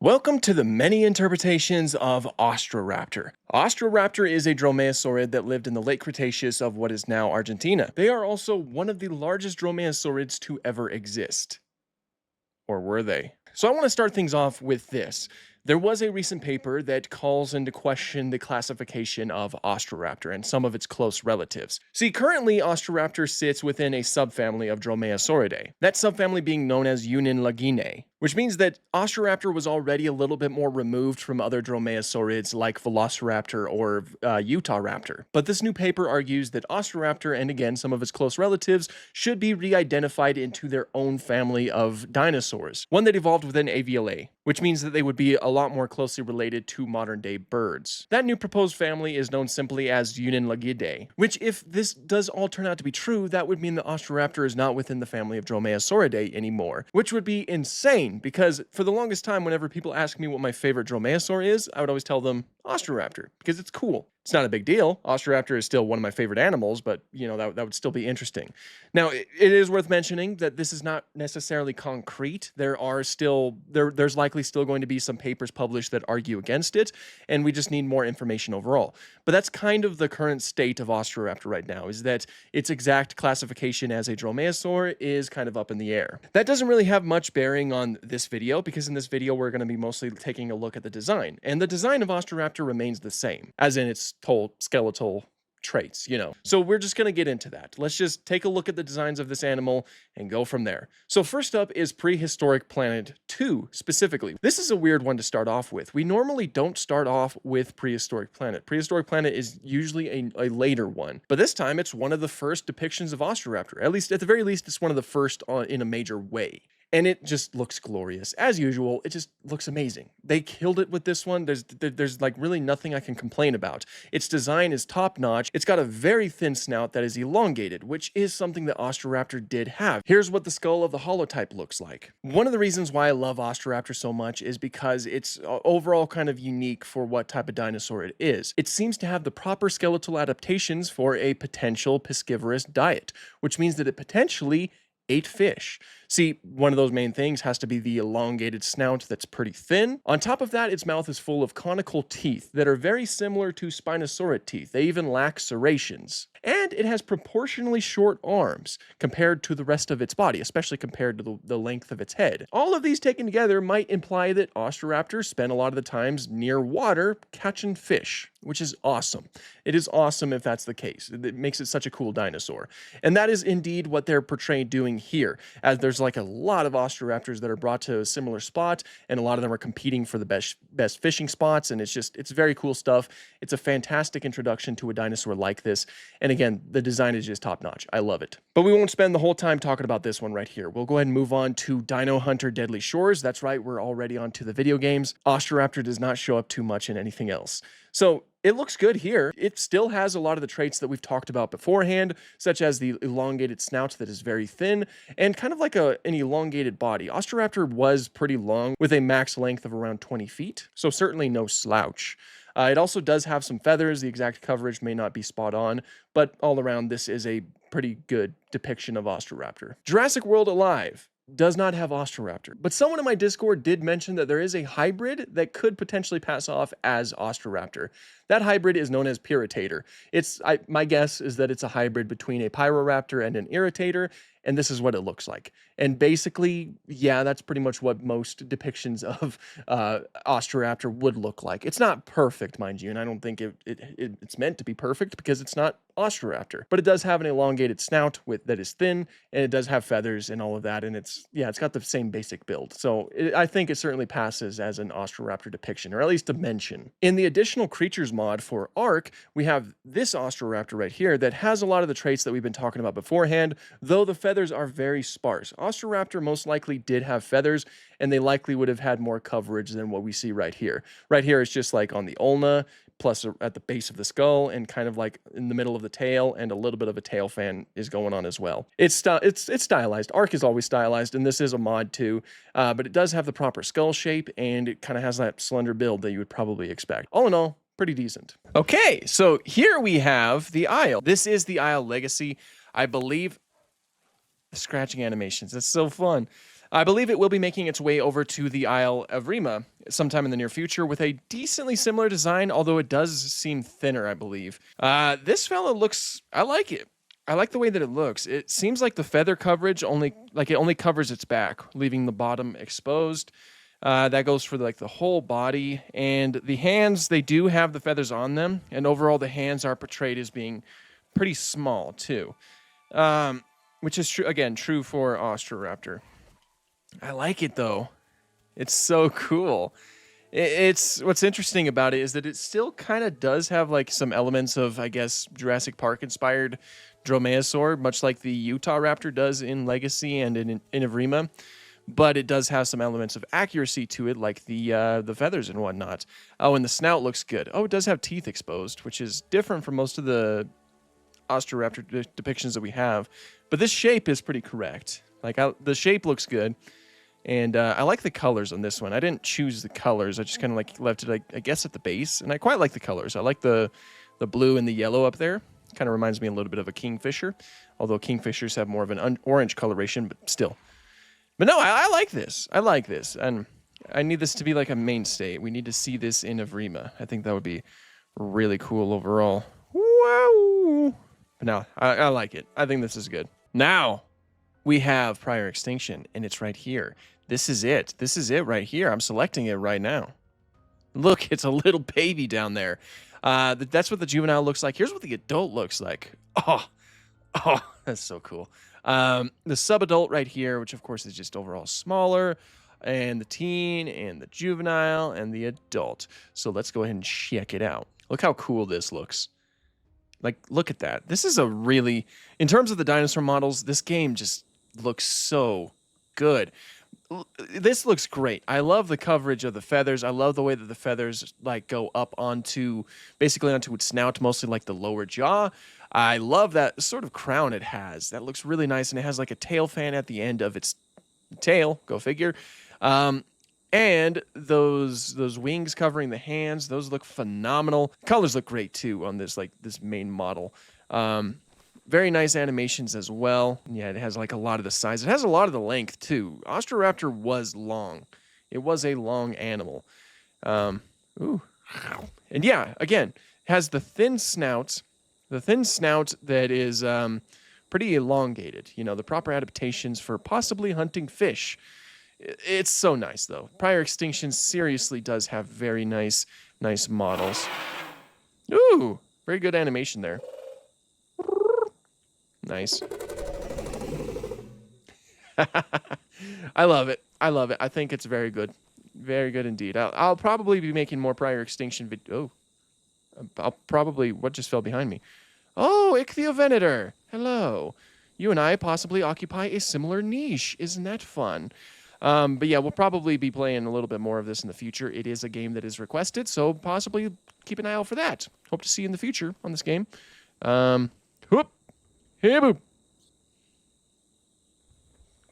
Welcome to the many interpretations of Austroraptor. Austroraptor is a dromaeosaurid that lived in the late Cretaceous of what is now Argentina. They are also one of the largest dromaeosaurids to ever exist. Or were they? So I want to start things off with this. There was a recent paper that calls into question the classification of Austroraptor and some of its close relatives. See, currently Austroraptor sits within a subfamily of Dromaeosauridae, that subfamily being known as Unilaginae, which means that Austroraptor was already a little bit more removed from other dromaeosaurids like Velociraptor or Utahraptor. But this new paper argues that Austroraptor, and again some of its close relatives, should be re-identified into their own family of dinosaurs, one that evolved within Avialae, which means that they would be a lot more closely related to modern-day birds. That new proposed family is known simply as Unilaginae, which, if this does all turn out to be true, that would mean that Austroraptor is not within the family of Dromaeosauridae anymore, which would be insane, because for the longest time, whenever people ask me what my favorite dromaeosaur is, I would always tell them Austroraptor, because it's cool. It's not a big deal. Austroraptor is still one of my favorite animals, but, you know, that would still be interesting. Now, it is worth mentioning that this is not necessarily concrete. There's likely still going to be some papers published that argue against it, and we just need more information overall. But that's kind of the current state of Austroraptor right now, is that its exact classification as a dromaeosaur is kind of up in the air. That doesn't really have much bearing on this video, because in this video we're going to be mostly taking a look at the design, and the design of Austroraptor remains the same, as in its whole skeletal traits, you know. So we're just going to get into that. Let's just take a look at the designs of this animal and go from there. So first up is Prehistoric Planet 2 specifically. This is a weird one to start off with. We normally don't start off with Prehistoric Planet. Prehistoric Planet is usually a later one, but this time it's one of the first depictions of Austroraptor. At the very least, it's one of the first in a major way. And it just looks glorious. As usual, it just looks amazing. They killed it with this one. There's like really nothing I can complain about. Its design is top-notch. It's got a very thin snout that is elongated, which is something that Austroraptor did have. Here's what the skull of the holotype looks like. One of the reasons why I love Austroraptor so much is because it's overall kind of unique for what type of dinosaur it is. It seems to have the proper skeletal adaptations for a potential piscivorous diet, which means that it potentially ate fish. See, one of those main things has to be the elongated snout that's pretty thin. On top of that, its mouth is full of conical teeth that are very similar to Spinosaurid teeth. They even lack serrations. And it has proportionally short arms compared to the rest of its body, especially compared to the length of its head. All of these taken together might imply that Austroraptor spent a lot of the times near water catching fish, which is awesome. It is awesome if that's the case. It makes it such a cool dinosaur. And that is indeed what they're portrayed doing here, as there's like a lot of Austroraptors that are brought to a similar spot, and a lot of them are competing for the best fishing spots, and it's very cool stuff. It's a fantastic introduction to a dinosaur like this, and again, the design is just top-notch. I love it. But we won't spend the whole time talking about this one right here. We'll go ahead and move on to Dino Hunter Deadly Shores. That's right, we're already on to the video games. Austroraptor does not show up too much in anything else. So it looks good here. It still has a lot of the traits that we've talked about beforehand, such as the elongated snout that is very thin, and kind of like an elongated body. Austroraptor was pretty long, with a max length of around 20 feet, so certainly no slouch. It also does have some feathers. The exact coverage may not be spot on, but all around, this is a pretty good depiction of Austroraptor. Jurassic World Alive does not have Austroraptor, but someone in my Discord did mention that there is a hybrid that could potentially pass off as Austroraptor. That hybrid is known as Pyritator. My guess is that it's a hybrid between a Pyroraptor and an Irritator, and this is what it looks like. And basically, yeah, that's pretty much what most depictions of Austroraptor would look like. It's not perfect, mind you, and I don't think it's meant to be perfect because it's not Austroraptor. But it does have an elongated snout that is thin, and it does have feathers and all of that, and it's got the same basic build. So I think it certainly passes as an Austroraptor depiction, or at least a mention. In the additional creatures mod for Ark, we have this Austroraptor right here that has a lot of the traits that we've been talking about beforehand, though the feathers are very sparse. Austroraptor most likely did have feathers, and they likely would have had more coverage than what we see right here. Right here, it's just like on the ulna, plus at the base of the skull, and kind of like in the middle of the tail, and a little bit of a tail fan is going on as well. It's stylized. Ark is always stylized, and this is a mod too, but it does have the proper skull shape, and it kind of has that slender build that you would probably expect. All in all, pretty decent. Okay, so here we have the Isle. This is the Isle Legacy. I believe the scratching animations. That's so fun. I believe it will be making its way over to the Isle of Rima sometime in the near future with a decently similar design, although it does seem thinner, I believe. This fella looks, I like it. I like the way that it looks. It seems like the feather coverage it only covers its back, leaving the bottom exposed. That goes for like the whole body, and the hands, they do have the feathers on them, and overall the hands are portrayed as being pretty small too, which is true again, true for Austroraptor. I like it though. It's so cool. It's what's interesting about it is that it still kind of does have like some elements of, I guess, Jurassic Park inspired dromaeosaur, much like the Utah Raptor does in Legacy and in Evrima. But it does have some elements of accuracy to it, like the feathers and whatnot. Oh, and the snout looks good. Oh, it does have teeth exposed, which is different from most of the Austroraptor depictions that we have. But this shape is pretty correct. Like, the shape looks good. And I like the colors on this one. I didn't choose the colors. I just kind of like left it, I guess, at the base. And I quite like the colors. I like the blue and the yellow up there. Kind of reminds me a little bit of a kingfisher. Although kingfishers have more of an orange coloration, but still. But no, I like this. I like this. And I need this to be like a mainstay. We need to see this in Evrima. I think that would be really cool overall. Wow. But no, I like it. I think this is good. Now, we have Prior Extinction, and it's right here. This is it. This is it right here. I'm selecting it right now. Look, it's a little baby down there. That's what the juvenile looks like. Here's what the adult looks like. Oh, that's so cool. The subadult right here, which of course is just overall smaller, and the teen, and the juvenile, and the adult. So let's go ahead and check it out. Look how cool this looks. Like, look at that. This is a really, in terms of the dinosaur models, this game just looks so good. This looks great. I love the coverage of the feathers. I love the way that the feathers like go up onto, basically onto its snout, mostly like the lower jaw. I love that sort of crown it has. That looks really nice, and it has like a tail fan at the end of its tail. Go figure. And those wings covering the hands, those look phenomenal. Colors look great too on this main model. Very nice animations as well. Yeah, it has like a lot of the size. It has a lot of the length too. Austroraptor was long. It was a long animal. Ooh. And yeah, again, it has the thin snout. The thin snout that is pretty elongated. You know, the proper adaptations for possibly hunting fish. It's so nice though. Prior Extinction seriously does have very nice models. Ooh, very good animation there. Nice. I love it. I love it. I think it's very good. Very good indeed. I'll probably be making more Prior Extinction videos. I'll probably... What just fell behind me? Oh, Ichthyovenator. Hello. You and I possibly occupy a similar niche. Isn't that fun? But yeah, we'll probably be playing a little bit more of this in the future. It is a game that is requested, so possibly keep an eye out for that. Hope to see you in the future on this game. Whoop. Hey, boop.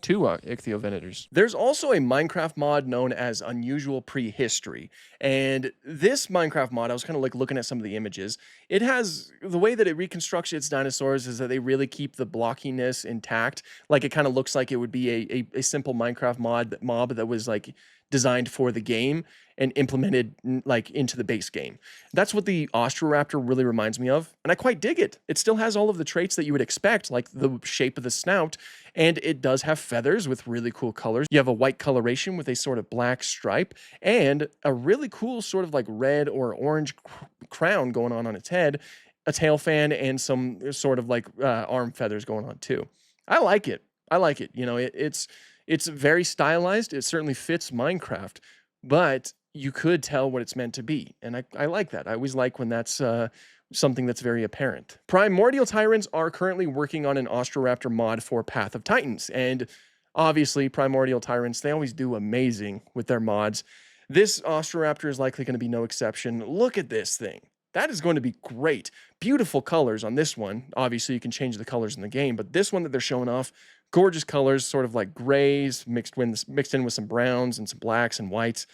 2 Ichthyovenators. There's also a Minecraft mod known as Unusual Prehistory. And this Minecraft mod, I was kind of like looking at some of the images. It has, the way that it reconstructs its dinosaurs is that they really keep the blockiness intact. Like it kind of looks like it would be a simple Minecraft mob that was like designed for the game and implemented like into the base game. That's what the Austroraptor really reminds me of, and I quite dig it. It still has all of the traits that you would expect, like the shape of the snout, and it does have feathers with really cool colors. You have a white coloration with a sort of black stripe, and a really cool sort of like red or orange crown going on its head, a tail fan, and some sort of like arm feathers going on too. I like it. I like it. You know, it's very stylized. It certainly fits Minecraft, but you could tell what it's meant to be. And I like that. I always like when that's something that's very apparent. Primordial Tyrants are currently working on an Austroraptor mod for Path of Titans. And obviously, Primordial Tyrants, they always do amazing with their mods. This Austroraptor is likely going to be no exception. Look at this thing. That is going to be great. Beautiful colors on this one. Obviously, you can change the colors in the game, but this one that they're showing off, gorgeous colors, sort of like grays mixed in with some browns and some blacks and whites.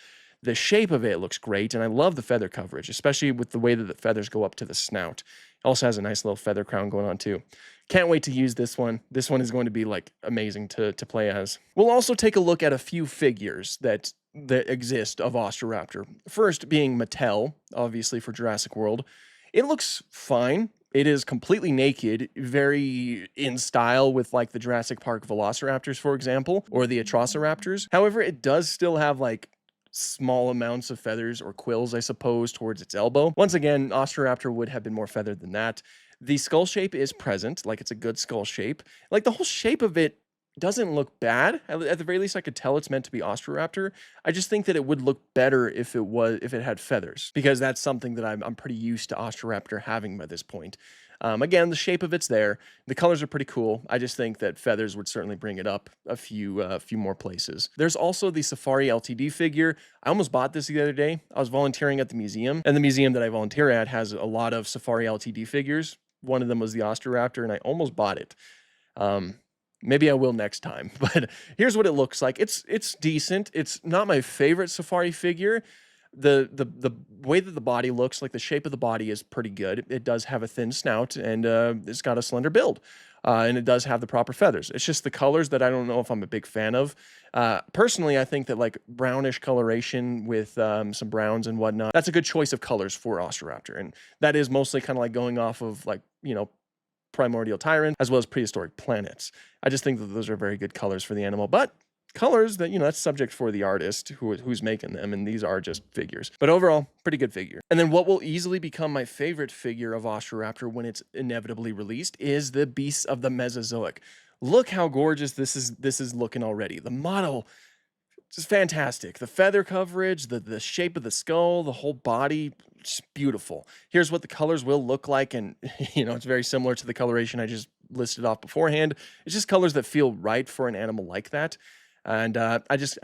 The shape of it looks great, and I love the feather coverage, especially with the way that the feathers go up to the snout. It also has a nice little feather crown going on too. Can't wait to use this one. This one is going to be like amazing to play as. We'll also take a look at a few figures that exist of Austroraptor. First being Mattel, obviously for Jurassic World. It looks fine. It is completely naked, very in style with like the Jurassic Park Velociraptors, for example, or the Austroraptors. However, it does still have like small amounts of feathers or quills, I suppose, towards its elbow. Once again, Austroraptor would have been more feathered than that. The skull shape is present, like it's a good skull shape. Like the whole shape of it doesn't look bad. At the very least, I could tell it's meant to be Austroraptor. I just think that it would look better if it had feathers, because that's something that I'm pretty used to Austroraptor having by this point. Again, the shape of it's there. The colors are pretty cool. I just think that feathers would certainly bring it up a few more places. There's also the Safari LTD figure. I almost bought this the other day. I was volunteering at the museum, and the museum that I volunteer at has a lot of Safari LTD figures. One of them was the Austroraptor, and I almost bought it. Maybe I will next time, but here's what it looks like. It's decent. It's not my favorite Safari figure. The way that the body looks, like the shape of the body is pretty good. It does have a thin snout, and it's got a slender build. And it does have the proper feathers. It's just the colors that I don't know if I'm a big fan of. Personally, I think that like brownish coloration with some browns and whatnot, that's a good choice of colors for Austroraptor. And that is mostly kind of like going off of like, you know, primordial tyrant as well as prehistoric planets. I just think that those are very good colors for the animal, but colors that, you know, that's subject for the artist who's making them, and these are just figures. But overall, pretty good figure. And then what will easily become my favorite figure of Austroraptor when it's inevitably released is the Beasts of the Mesozoic. Look how gorgeous this is looking already. The model is fantastic. The feather coverage, the shape of the skull, the whole body, just beautiful. Here's what the colors will look like, and you know, it's very similar to the coloration I just listed off beforehand. It's just colors that feel right for an animal like that. And I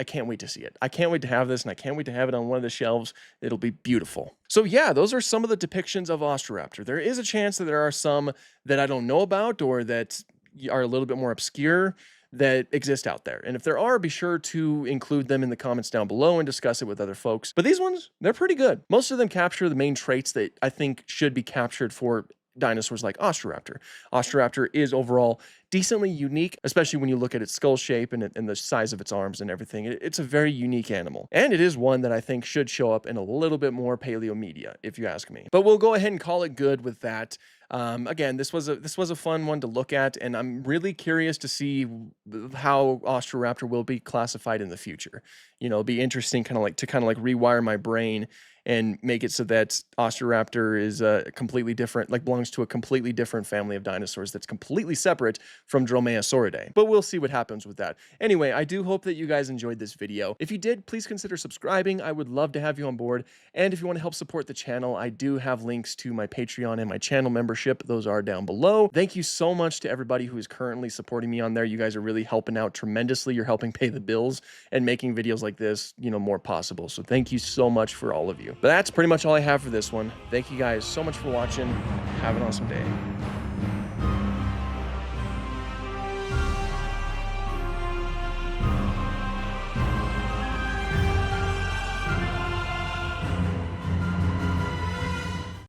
can't wait to see it. I can't wait to have this, and I can't wait to have it on one of the shelves. It'll be beautiful. So yeah, those are some of the depictions of Austroraptor. There is a chance that there are some that I don't know about or that are a little bit more obscure that exist out there. And if there are, be sure to include them in the comments down below and discuss it with other folks. But these ones, they're pretty good. Most of them capture the main traits that I think should be captured for dinosaurs like Austroraptor. Austroraptor is overall decently unique, especially when you look at its skull shape and the size of its arms and everything. It's a very unique animal. And it is one that I think should show up in a little bit more paleo media, if you ask me. But we'll go ahead and call it good with that. Again, this was a fun one to look at, and I'm really curious to see how Austroraptor will be classified in the future. You know, it'll be interesting to kind of like rewire my brain and make it so that Austroraptor is completely different, like belongs to a completely different family of dinosaurs that's completely separate from Dromaeosauridae. But we'll see what happens with that. Anyway, I do hope that you guys enjoyed this video. If you did, please consider subscribing. I would love to have you on board. And if you want to help support the channel, I do have links to my Patreon and my channel membership. Those are down below. Thank you so much to everybody who is currently supporting me on there. You guys are really helping out tremendously. You're helping pay the bills and making videos like this, you know, more possible. So thank you so much for all of you. But that's pretty much all I have for this one. Thank you guys so much for watching. Have an awesome day.